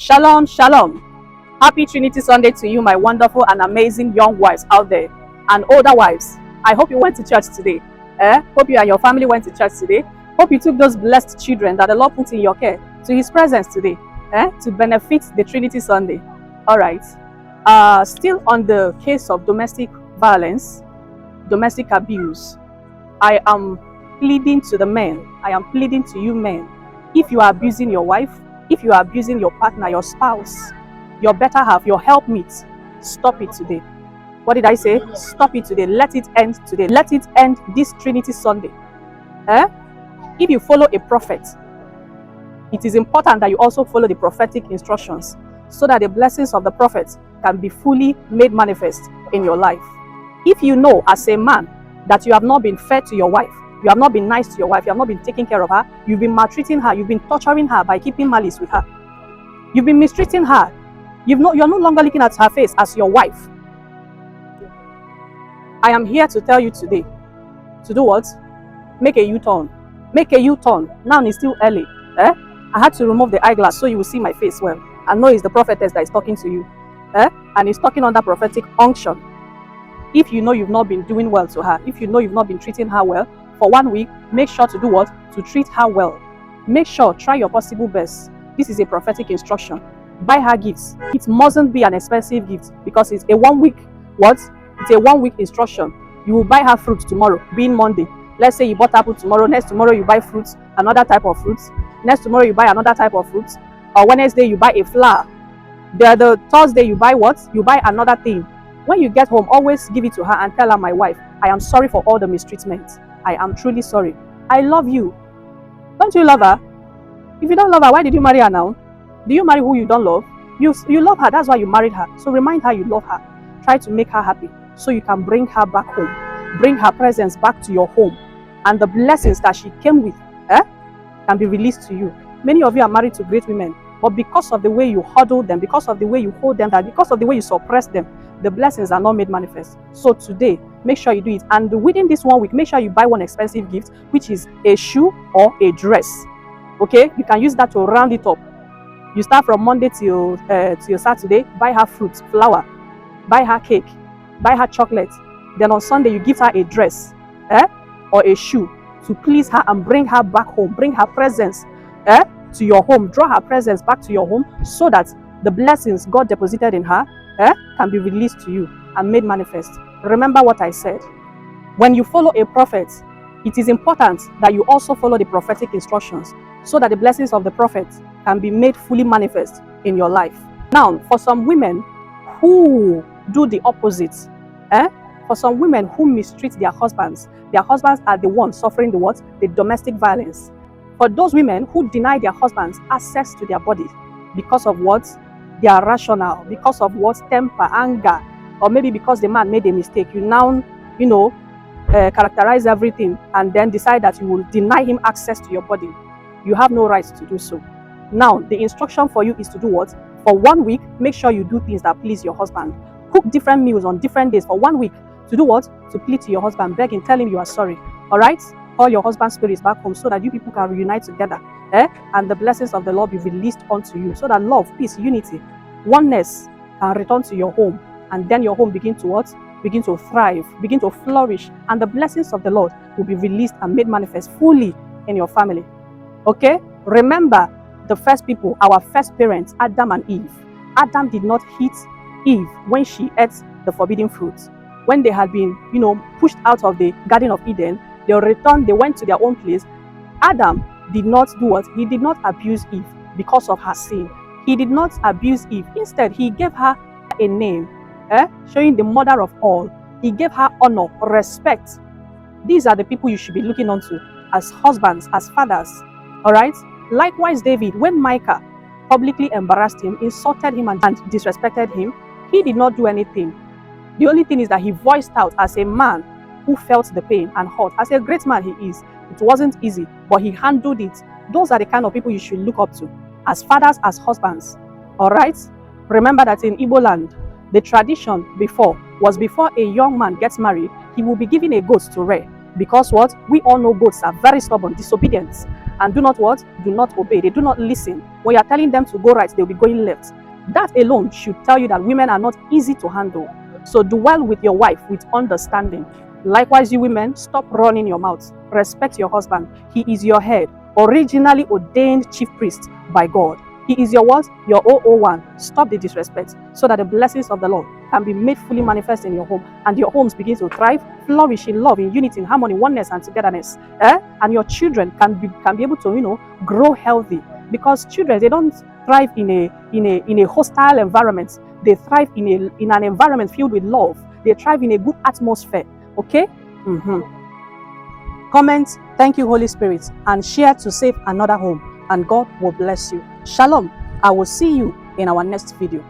Shalom, shalom. Happy Trinity Sunday to you, my wonderful and amazing young wives out there and older wives. I hope you went to church today. Hope you and your family went to church today. Hope you took those blessed children that the Lord put in your care to His presence today, to benefit the Trinity Sunday. All right. Still on the case of domestic violence, domestic abuse, I am pleading to the men. I am pleading to you men. If you are abusing your wife, if you are abusing your partner, your spouse, your better half, your helpmate, stop it today. What did I say? Stop it today. Let it end today. Let it end this Trinity Sunday. If you follow a prophet, it is important that you also follow the prophetic instructions so that the blessings of the prophet can be fully made manifest in your life. If you know as a man that you have not been fair to your wife, you have not been nice to your wife, you have not been taking care of her, you've been maltreating her, you've been torturing her by keeping malice with her, you've been mistreating her, you're no longer looking at her face as your wife. I am here to tell you today to do what? Make a U-turn. Make a U-turn. Now it's still early. I had to remove the eyeglass so you will see my face well. I know it's the prophetess that is talking to you. And he's talking under prophetic unction. If you know you've not been doing well to her, if you know you've not been treating her well, for 1 week, make sure to do what? To treat her well. Make sure, try your possible best. This is a prophetic instruction. Buy her gifts. It mustn't be an expensive gift because it's a 1 week, what? It's a 1 week instruction. You will buy her fruits tomorrow, being Monday. Let's say you bought apple tomorrow, next tomorrow you buy fruits, another type of fruits. Next tomorrow you buy another type of fruits. Or Wednesday you buy a flower. The Thursday you buy what? You buy another thing. When you get home, always give it to her and tell her, my wife, I am sorry for all the mistreatment. I am truly sorry. I love you. Don't you love her? If you don't love her, why did you marry her now? Do you marry who you don't love? You love her, that's why you married her. So remind her you love her. Try to make her happy so you can bring her back home. Bring her presence back to your home. And the blessings that she came with can be released to you. Many of you are married to great women, but because of the way you huddle them, because of the way you hold them, because of the way you suppress them, the blessings are not made manifest. So today, make sure you do it. And within this 1 week, make sure you buy one expensive gift, which is a shoe or a dress. Okay? You can use that to round it up. You start from Monday till Saturday, buy her fruits, flour, buy her cake, buy her chocolate. Then on Sunday, you give her a dress or a shoe to please her and bring her back home. Bring her presence to your home. Draw her presence back to your home so that the blessings God deposited in her can be released to you and made manifest. Remember what I said. When you follow a prophet, it is important that you also follow the prophetic instructions so that the blessings of the prophet can be made fully manifest in your life. Now, for some women who do the opposite, for some women who mistreat their husbands are the ones suffering the what? The domestic violence. For those women who deny their husbands access to their body because of what? They are rational, because of what? Temper, anger, or maybe because the man made a mistake. You now, characterize everything and then decide that you will deny him access to your body. You have no right to do so. Now, the instruction for you is to do what? For 1 week, make sure you do things that please your husband. Cook different meals on different days for 1 week. To do what? To plead to your husband, beg him, tell him you are sorry. All right? Call your husband's spirits back home so that you people can reunite together. And the blessings of the Lord be released unto you so that love, peace, unity, oneness can return to your home. And then your home begin to what? Begin to thrive, begin to flourish. And the blessings of the Lord will be released and made manifest fully in your family. Okay? Remember the first people, our first parents, Adam and Eve. Adam did not hit Eve when she ate the forbidden fruit. When they had been, pushed out of the Garden of Eden, they returned, they went to their own place. Adam did not do what? He did not abuse Eve because of her sin. He did not abuse Eve. Instead, he gave her a name, showing the mother of all. He gave her honor, respect. These are the people you should be looking onto as husbands, as fathers. All right? Likewise, David, when Micah publicly embarrassed him, insulted him, and disrespected him, he did not do anything. The only thing is that he voiced out as a man who felt the pain and hurt. As a great man he is, it wasn't easy, but he handled it. Those are the kind of people you should look up to as fathers, as husbands. All right? Remember that in Igbo land, the tradition before was before a young man gets married, he will be given a goat to rear. Because what? We all know goats are very stubborn, disobedient. and do not what? Do not obey. They do not listen. When you are telling them to go right, they'll be going left. That alone should tell you that women are not easy to handle. So dwell with your wife with understanding. Likewise, you women, stop running your mouth. Respect your husband. He is your head, originally ordained chief priest by God. He is your what? Your 001. Stop the disrespect so that the blessings of the Lord can be made fully manifest in your home, and your homes begin to thrive, flourish in love, in unity, in harmony, oneness, and togetherness. And your children can be able to grow healthy, because children, they don't thrive in a hostile environment. They thrive in an environment filled with love. They thrive in a good atmosphere. Okay. Comment, thank you, Holy Spirit, and share to save another home, and God will bless you. Shalom. I will see you in our next video.